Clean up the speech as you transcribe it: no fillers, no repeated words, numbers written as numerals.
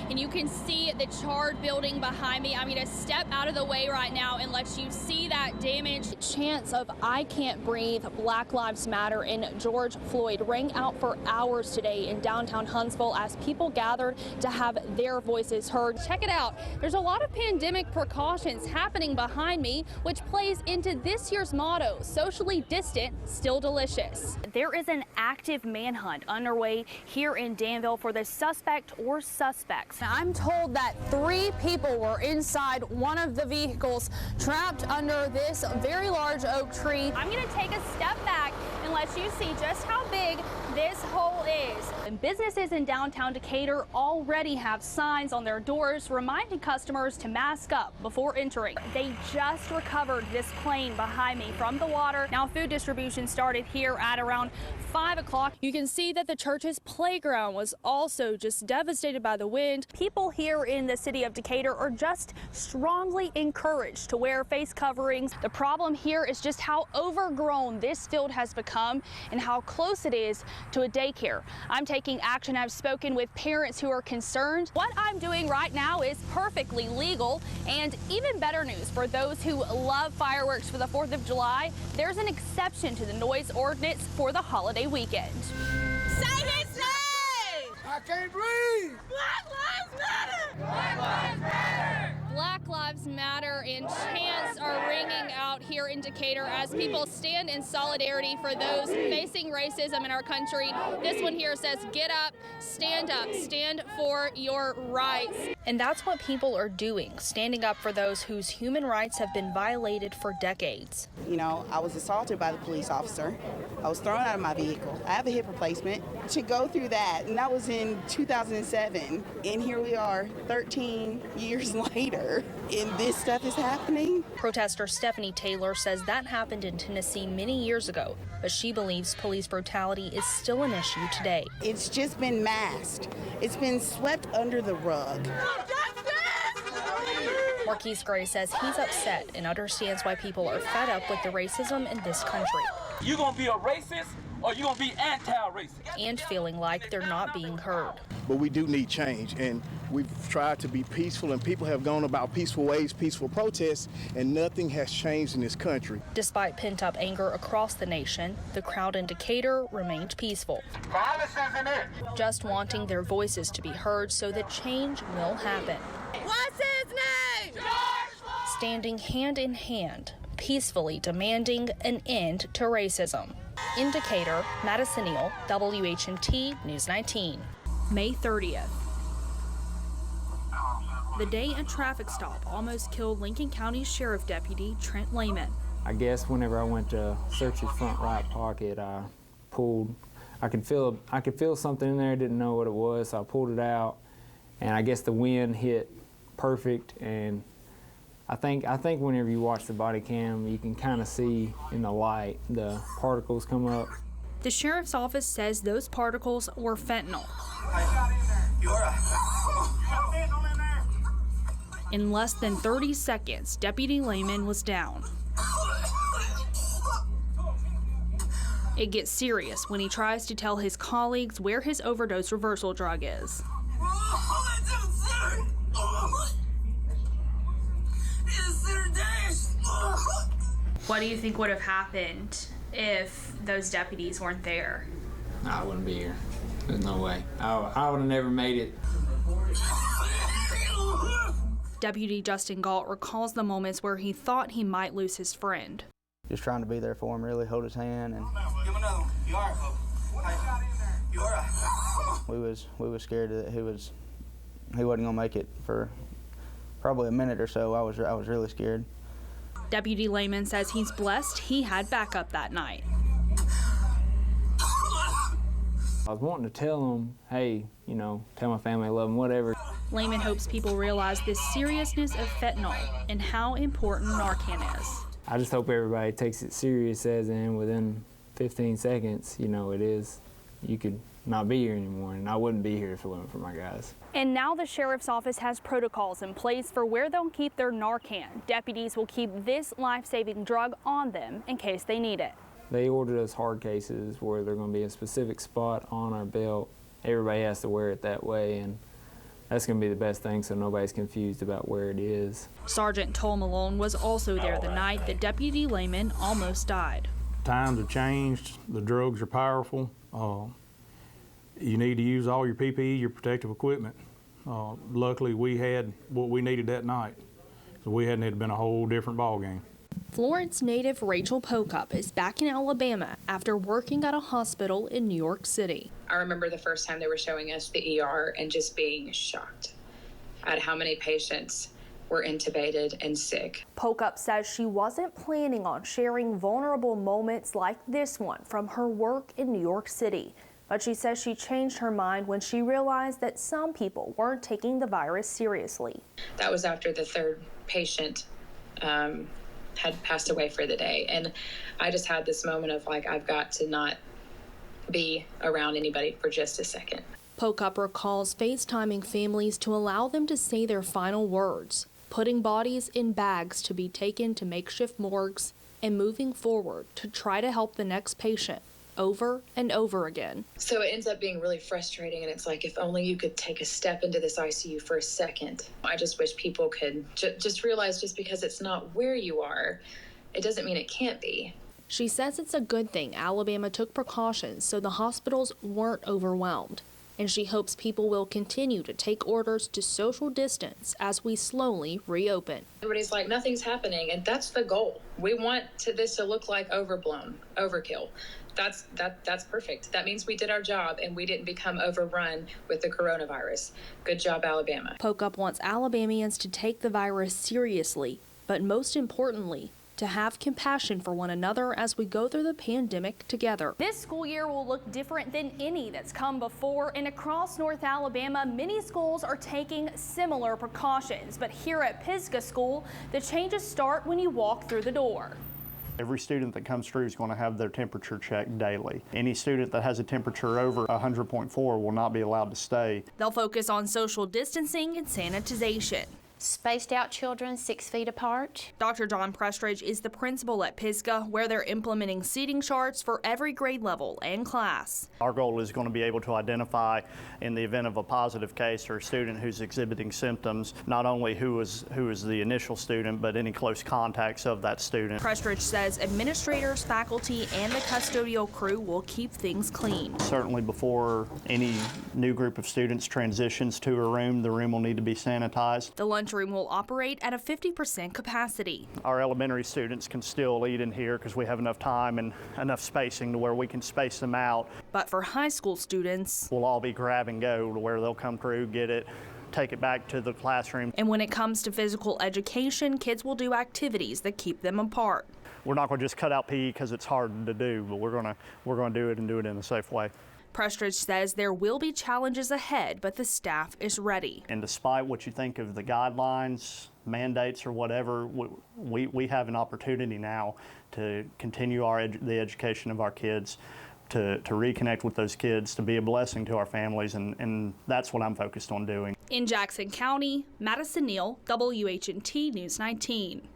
and you can see the charred building behind me. I'm going to step out of the way right now and let you see that damage. Chants of "I can't breathe, Black Lives Matter" and George Floyd rang out for hours today in downtown Huntsville as people gathered to have their voices heard. Check it out. There's a lot of pandemic precautions happening behind me, which plays into this year's motto, socially distant, still delicious. There is an active manhunt underway here in Danville for the suspect or suspects. Now, I'm told that 3 people were inside one of the vehicles trapped under this very large oak tree. I'm going to take a step back and let you see just how big this hole is. And businesses in downtown Decatur already have signs on their doors reminding customers to mask up before entering. They just recovered this plane behind me from the water. Now food distribution started here at around 5 o'clock. You can see that the church's playground was also just devastated by the wind. People here in the city of Decatur are just strongly encouraged to wear face coverings. The problem here is just how overgrown this field has become and how close it is to a daycare. I'm taking action. I've spoken with parents who are concerned. What I'm doing right now is perfectly legal, and even better news for those who love fireworks for the 4th of July, there's an exception to the noise ordinance for the holiday weekend. Say his name! I can't breathe! Black Lives Matter! Black Lives Matter! Black Lives Matter and chants are ringing out here in Decatur as people stand in solidarity for those facing racism in our country. This one here says, "Get up, stand for your rights." And that's what people are doing, standing up for those whose human rights have been violated for decades. You know, I was assaulted by the police officer. I was thrown out of my vehicle. I have a hip replacement. To go through that, and that was in 2007, and here we are 13 years later, and this stuff is happening. Protester Stephanie Taylor says that happened in Tennessee many years ago, but she believes police brutality is still an issue today. It's just been masked. It's been swept under the rug. Marquise Gray says he's upset and understands why people are fed up with the racism in this country. You gonna be a racist or you gonna be anti-racist? And feeling like they're not being heard. But we do need change, and we've tried to be peaceful, and people have gone about peaceful ways, peaceful protests, and nothing has changed in this country. Despite pent-up anger across the nation, the crowd in Decatur remained peaceful, just wanting their voices to be heard so that change will happen. What's his name? Standing hand in hand, peacefully demanding an end to racism. In Decatur, Madison Neal, WHMT News 19. May 30th. The day a traffic stop almost killed Lincoln County Sheriff Deputy Trent Lehman. I guess whenever I went to search his front right pocket, I could feel something in there, didn't know what it was, so I pulled it out, and I guess the wind hit perfect, and I think whenever you watch the body cam, you can kind of see in the light the particles come up. The sheriff's office says those particles were fentanyl. In less than 30 seconds, Deputy Lehman was down. It gets serious when he tries to tell his colleagues where his overdose reversal drug is. What do you think would have happened if those deputies weren't there? I wouldn't be here. There's no way. I would have never made it. Deputy Justin Galt recalls the moments where he thought he might lose his friend. Just trying to be there for him, really hold his hand, and Give him another one. You all right, folks? You all right? we was scared that he wasn't gonna make it for probably a minute or so. I was really scared. Deputy Lehman says he's blessed he had backup that night. I was wanting to tell him, hey, tell my family I love them, whatever. Lehman hopes people realize the seriousness of fentanyl and how important Narcan is. I just hope everybody takes it serious, as in within 15 seconds, it is, you could not be here anymore, and I wouldn't be here if it wasn't for my guys. And now the sheriff's office has protocols in place for where they'll keep their Narcan. Deputies will keep this life-saving drug on them in case they need it. They ordered us hard cases where they're going to be a specific spot on our belt. Everybody has to wear it that way, and That's going to be the best thing so nobody's confused about where it is. Sergeant Toll Malone was also there the night that Deputy Lehman almost died. Times have changed. The drugs are powerful. You need to use all your PPE, your protective equipment. Luckily, we had what we needed that night, so we hadn't, it'd been a whole different ballgame. Florence native Rachel Pocup is back in Alabama after working at a hospital in New York City. I remember the first time they were showing us the ER and just being shocked at how many patients were intubated and sick. Pocup says she wasn't planning on sharing vulnerable moments like this one from her work in New York City. But she says she changed her mind when she realized that some people weren't taking the virus seriously. That was after the third patient had passed away for the day. And I just had this moment of like, I've got to not be around anybody for just a second. Pocup recalls FaceTiming families to allow them to say their final words, putting bodies in bags to be taken to makeshift morgues, and moving forward to try to help the next patient over and over again. So it ends up being really frustrating, and it's like, if only you could take a step into this ICU for a second. I just wish people could just realize just because it's not where you are, it doesn't mean it can't be. She says it's a good thing Alabama took precautions so the hospitals weren't overwhelmed, and she hopes people will continue to take orders to social distance as we slowly reopen. Everybody's like, nothing's happening, and that's the goal. We want this to look like overkill. That's perfect. That means we did our job and we didn't become overrun with the coronavirus. Good job, Alabama. Pocup wants Alabamians to take the virus seriously, but most importantly, to have compassion for one another as we go through the pandemic together. This school year will look different than any that's come before, and across North Alabama, many schools are taking similar precautions. But here at Pisgah School, the changes start when you walk through the door. Every student that comes through is going to have their temperature checked daily. Any student that has a temperature over 100.4 will not be allowed to stay. They'll focus on social distancing and sanitization. Spaced out children 6 feet apart. Dr. John Prestridge is the principal at Pisgah, where they're implementing seating charts for every grade level and class. Our goal is going to be able to identify, in the event of a positive case or a student who's exhibiting symptoms, not only who is the initial student, but any close contacts of that student. Prestridge says administrators, faculty, and the custodial crew will keep things clean. Certainly before any new group of students transitions to a room, the room will need to be sanitized. The lunchroom will operate at a 50% capacity. Our elementary students can still eat in here because we have enough time and enough spacing to where we can space them out. But for high school students, we'll all be grab and go to where they'll come through, get it, take it back to the classroom. And when it comes to physical education, kids will do activities that keep them apart. We're not going to just cut out PE because it's hard to do, but we're going to do it and do it in a safe way. Prestridge says there will be challenges ahead, but the staff is ready. And despite what you think of the guidelines, mandates, or whatever, we have an opportunity now to continue the education of our kids, to reconnect with those kids, to be a blessing to our families, and that's what I'm focused on doing. In Jackson County, Madison Neal, WHNT News 19.